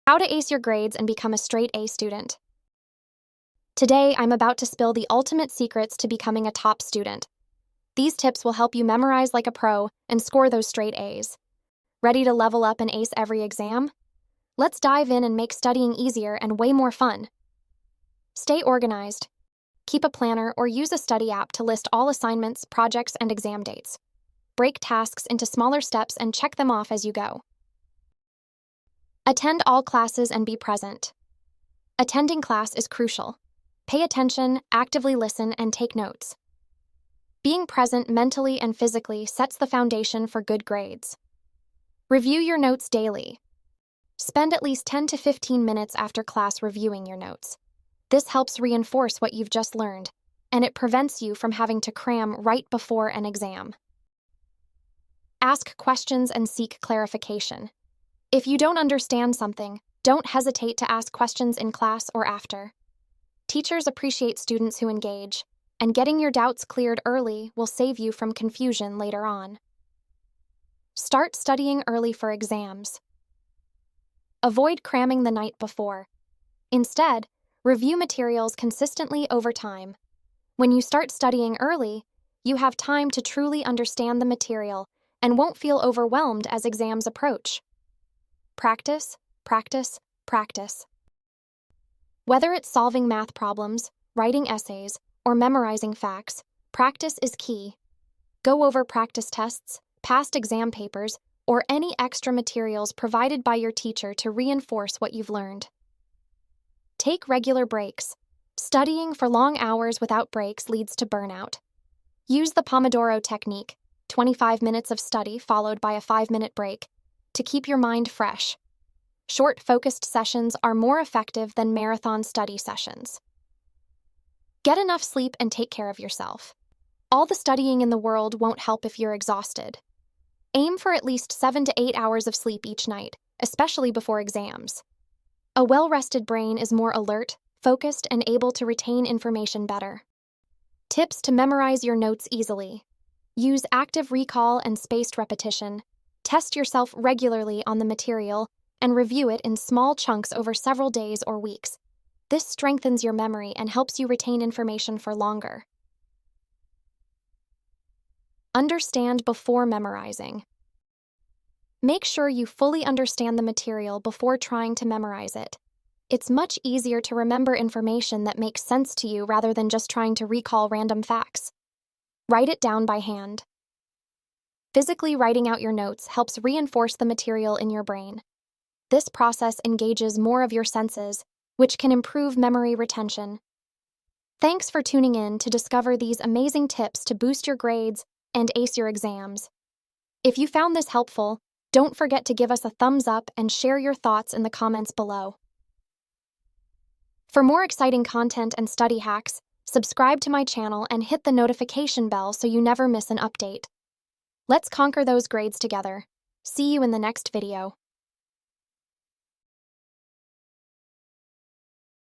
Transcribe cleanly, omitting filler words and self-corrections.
How to ace your grades and become a straight A student. Today, I'm about to spill the ultimate secrets to becoming a top student. These tips will help you memorize like a pro and score those straight A's. Ready to level up and ace every exam? Let's dive in and make studying easier and way more fun. Stay organized. Keep a planner or use a study app to list all assignments, projects, and exam dates. Break tasks into smaller steps and check them off as you go. Attend all classes and be present. Attending class is crucial. Pay attention, actively listen, and take notes. Being present mentally and physically sets the foundation for good grades. Review your notes daily. Spend at least 10 to 15 minutes after class reviewing your notes. This helps reinforce what you've just learned, and it prevents you from having to cram right before an exam. Ask questions and seek clarification. If you don't understand something, don't hesitate to ask questions in class or after. Teachers appreciate students who engage, and getting your doubts cleared early will save you from confusion later on. Start studying early for exams. Avoid cramming the night before. Instead, review materials consistently over time. When you start studying early, you have time to truly understand the material and won't feel overwhelmed as exams approach. Practice, practice, practice. Whether it's solving math problems, writing essays, or memorizing facts, practice is key. Go over practice tests, past exam papers, or any extra materials provided by your teacher to reinforce what you've learned. Take regular breaks. Studying for long hours without breaks leads to burnout. Use the Pomodoro technique, 25 minutes of study followed by a 5-minute break, to keep your mind fresh. Short, focused sessions are more effective than marathon study sessions. Get enough sleep and take care of yourself. All the studying in the world won't help if you're exhausted. Aim for at least 7 to 8 hours of sleep each night, especially before exams. A well-rested brain is more alert, focused, and able to retain information better. Tips to memorize your notes easily. Use active recall and spaced repetition. Test yourself regularly on the material and review it in small chunks over several days or weeks. This strengthens your memory and helps you retain information for longer. Understand before memorizing. Make sure you fully understand the material before trying to memorize it. It's much easier to remember information that makes sense to you rather than just trying to recall random facts. Write it down by hand. Physically writing out your notes helps reinforce the material in your brain. This process engages more of your senses, which can improve memory retention. Thanks for tuning in to discover these amazing tips to boost your grades and ace your exams. If you found this helpful, don't forget to give us a thumbs up and share your thoughts in the comments below. For more exciting content and study hacks, subscribe to my channel and hit the notification bell so you never miss an update. Let's conquer those grades together. See you in the next video.